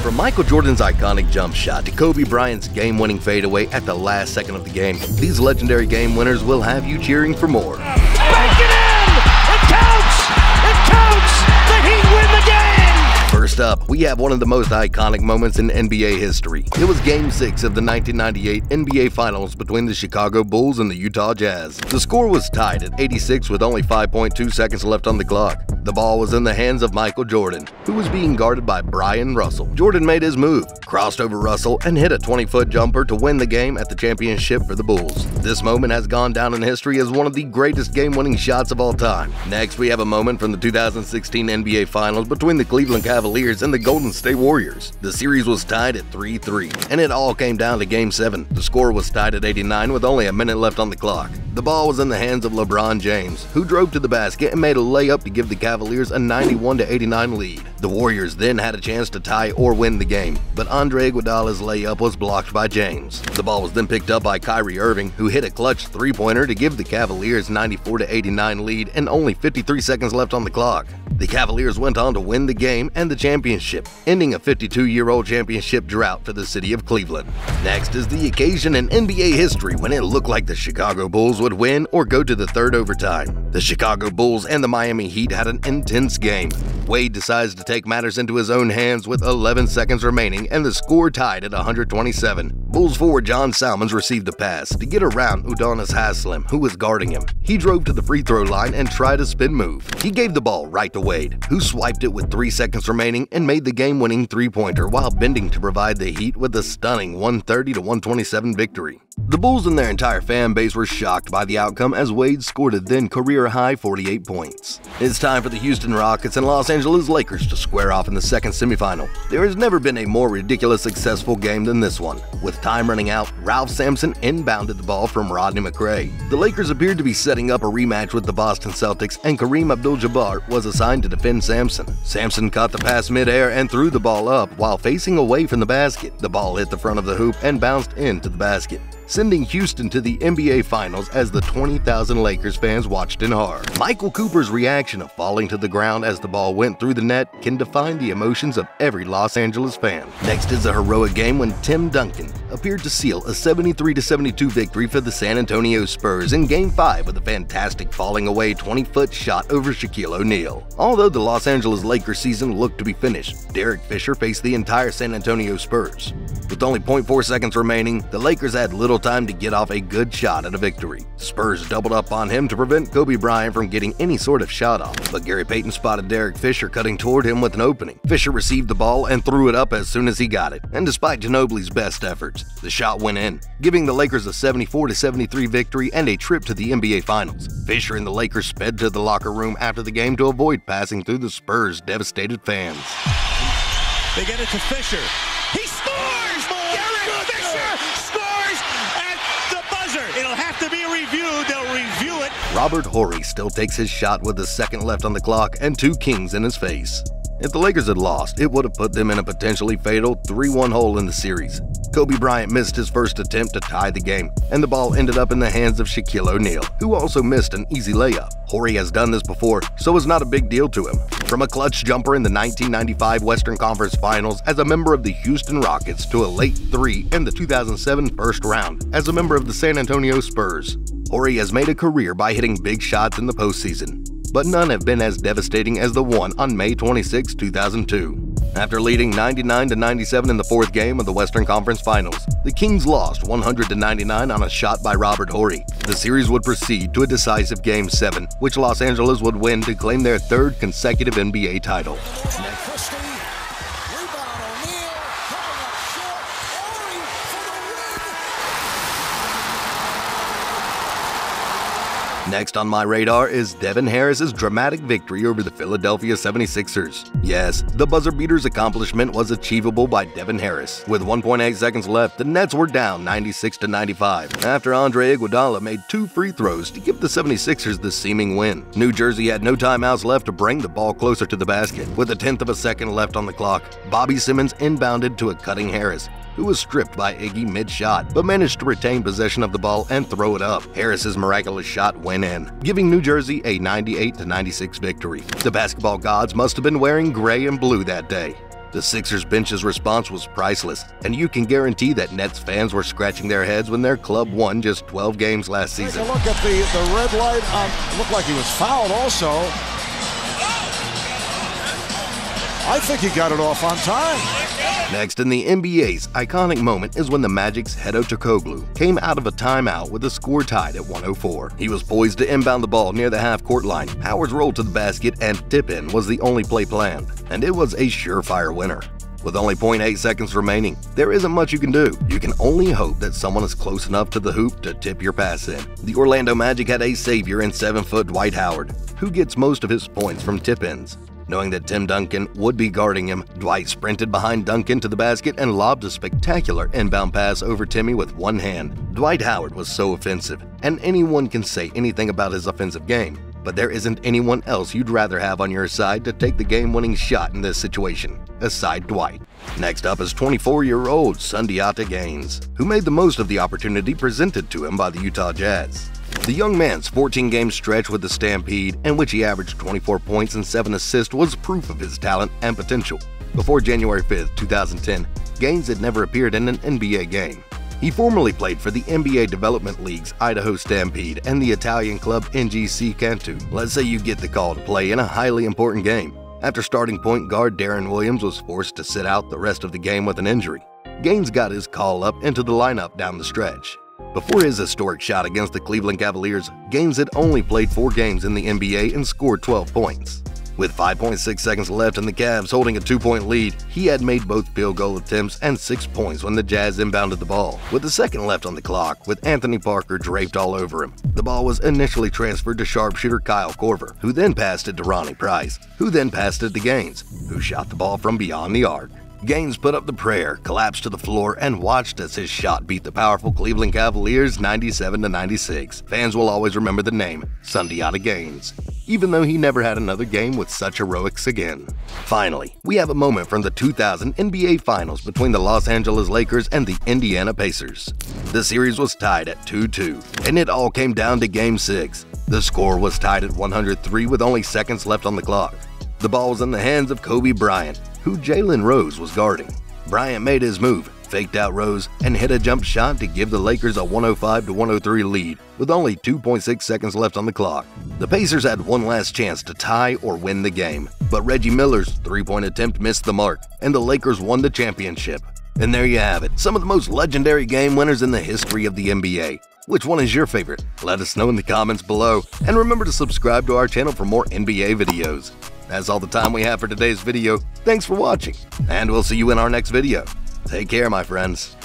From Michael Jordan's iconic jump shot to Kobe Bryant's game-winning fadeaway at the last second of the game, these legendary game winners will have you cheering for more. Bank it in! It counts! It counts! The Heat win the game! First up, we have one of the most iconic moments in NBA history. It was Game 6 of the 1998 NBA Finals between the Chicago Bulls and the Utah Jazz. The score was tied at 86 with only 5.2 seconds left on the clock. The ball was in the hands of Michael Jordan, who was being guarded by Brian Russell. Jordan made his move, crossed over Russell, and hit a 20-foot jumper to win the game at the championship for the Bulls. This moment has gone down in history as one of the greatest game-winning shots of all time. Next, we have a moment from the 2016 NBA Finals between the Cleveland Cavaliers and the Golden State Warriors. The series was tied at 3-3, and it all came down to Game 7. The score was tied at 89 with only a minute left on the clock. The ball was in the hands of LeBron James, who drove to the basket and made a layup to give the Cavaliers a 91-89 lead. The Warriors then had a chance to tie or win the game, but Andre Iguodala's layup was blocked by James. The ball was then picked up by Kyrie Irving, who hit a clutch three-pointer to give the Cavaliers 94-89 lead and only 53 seconds left on the clock. The Cavaliers went on to win the game and the championship, ending a 52-year-old championship drought for the city of Cleveland. Next is the occasion in NBA history when it looked like the Chicago Bulls would win or go to the third overtime. The Chicago Bulls and the Miami Heat had an intense game. Wade decides to take matters into his own hands with 11 seconds remaining and the score tied at 127. Bulls forward John Salmons received a pass to get around Udonis Haslem, who was guarding him. He drove to the free throw line and tried a spin move. He gave the ball right to Wade, who swiped it with 3 seconds remaining and made the game-winning three-pointer while bending to provide the Heat with a stunning 130-127 victory. The Bulls and their entire fan base were shocked by the outcome as Wade scored a then career-high 48 points. It's time for the Houston Rockets and Los Angeles Lakers to square off in the second semifinal. There has never been a more ridiculous successful game than this one. With time running out, Ralph Sampson inbounded the ball from Rodney McRae. The Lakers appeared to be setting up a rematch with the Boston Celtics, and Kareem Abdul-Jabbar was assigned to defend Sampson. Sampson caught the pass mid-air and threw the ball up while facing away from the basket. The ball hit the front of the hoop and bounced into the basket, sending Houston to the NBA Finals as the 20,000 Lakers fans watched in horror. Michael Cooper's reaction of falling to the ground as the ball went through the net can define the emotions of every Los Angeles fan. Next is a heroic game when Tim Duncan appeared to seal a 73-72 victory for the San Antonio Spurs in Game 5 with a fantastic falling away 20-foot shot over Shaquille O'Neal. Although the Los Angeles Lakers season looked to be finished, Derek Fisher faced the entire San Antonio Spurs. With only 0.4 seconds remaining, the Lakers had little time to get off a good shot at a victory. Spurs doubled up on him to prevent Kobe Bryant from getting any sort of shot off, but Gary Payton spotted Derek Fisher cutting toward him with an opening. Fisher received the ball and threw it up as soon as he got it, and despite Ginobili's best efforts, the shot went in, giving the Lakers a 74-73 victory and a trip to the NBA Finals. Fisher and the Lakers sped to the locker room after the game to avoid passing through the Spurs' devastated fans. They get it to Fisher. He scores! Derek Fisher scores at the buzzer. It'll have to be reviewed. They'll review it. Robert Horry still takes his shot with a second left on the clock and 2 kings in his face. If the Lakers had lost, it would have put them in a potentially fatal 3-1 hole in the series. Kobe Bryant missed his first attempt to tie the game, and the ball ended up in the hands of Shaquille O'Neal, who also missed an easy layup. Horry has done this before, so it's not a big deal to him. From a clutch jumper in the 1995 Western Conference Finals as a member of the Houston Rockets to a late 3 in the 2007 first round as a member of the San Antonio Spurs, Horry has made a career by hitting big shots in the postseason, but none have been as devastating as the one on May 26, 2002. After leading 99-97 in the fourth game of the Western Conference Finals, the Kings lost 100-99 on a shot by Robert Horry. The series would proceed to a decisive Game 7, which Los Angeles would win to claim their third consecutive NBA title. Next on my radar is Devin Harris's dramatic victory over the Philadelphia 76ers. Yes, the buzzer beater's accomplishment was achievable by Devin Harris. With 1.8 seconds left, the Nets were down 96-95 after Andre Iguodala made 2 free throws to give the 76ers the seeming win. New Jersey had no timeouts left to bring the ball closer to the basket. With a tenth of a second left on the clock, Bobby Simmons inbounded to a cutting Harris, who was stripped by Iggy mid-shot, but managed to retain possession of the ball and throw it up. Harris's miraculous shot went in, giving New Jersey a 98-96 victory. The basketball gods must have been wearing gray and blue that day. The The Sixers bench's response was priceless, and you can guarantee that Nets fans were scratching their heads when their club won just 12 games last season. Take a look at the red light. Looked like he was fouled also. I think he got it off on time. Next in the NBA's iconic moment is when the Magic's Hedo Turkoglu came out of a timeout with the score tied at 104. He was poised to inbound the ball near the half-court line. Howard's roll to the basket and tip-in was the only play planned, and it was a surefire winner. With only 0.8 seconds remaining, there isn't much you can do. You can only hope that someone is close enough to the hoop to tip your pass in. The Orlando Magic had a savior in 7-foot Dwight Howard, who gets most of his points from tip-ins. Knowing that Tim Duncan would be guarding him, Dwight sprinted behind Duncan to the basket and lobbed a spectacular inbound pass over Timmy with one hand. Dwight Howard was so offensive, and anyone can say anything about his offensive game, but there isn't anyone else you'd rather have on your side to take the game-winning shot in this situation, aside Dwight. Next up is 24-year-old Sundiata Gaines, who made the most of the opportunity presented to him by the Utah Jazz. The young man's 14-game stretch with the Stampede, in which he averaged 24 points and 7 assists, was proof of his talent and potential. Before January 5, 2010, Gaines had never appeared in an NBA game. He formerly played for the NBA Development League's Idaho Stampede and the Italian club NGC Cantu. Let's say you get the call to play in a highly important game. After starting point guard Darren Williams was forced to sit out the rest of the game with an injury, Gaines got his call up into the lineup down the stretch. Before his historic shot against the Cleveland Cavaliers, Gaines had only played 4 games in the NBA and scored 12 points. With 5.6 seconds left and the Cavs holding a 2-point lead, he had made both field goal attempts and 6 points when the Jazz inbounded the ball. With a second left on the clock, with Anthony Parker draped all over him, the ball was initially transferred to sharpshooter Kyle Korver, who then passed it to Ronnie Price, who then passed it to Gaines, who shot the ball from beyond the arc. Gaines put up the prayer, collapsed to the floor, and watched as his shot beat the powerful Cleveland Cavaliers 97-96. Fans will always remember the name, Sundiata Gaines, even though he never had another game with such heroics again. Finally, we have a moment from the 2000 NBA Finals between the Los Angeles Lakers and the Indiana Pacers. The series was tied at 2-2, and it all came down to Game 6. The score was tied at 103 with only seconds left on the clock. The ball was in the hands of Kobe Bryant, who Jalen Rose was guarding. Bryant made his move, faked out Rose, and hit a jump shot to give the Lakers a 105-103 lead, with only 2.6 seconds left on the clock. The Pacers had one last chance to tie or win the game, but Reggie Miller's three-point attempt missed the mark, and the Lakers won the championship. And there you have it, some of the most legendary game winners in the history of the NBA. Which one is your favorite? Let us know in the comments below, and remember to subscribe to our channel for more NBA videos. That's all the time we have for today's video. Thanks for watching, and we'll see you in our next video. Take care, my friends.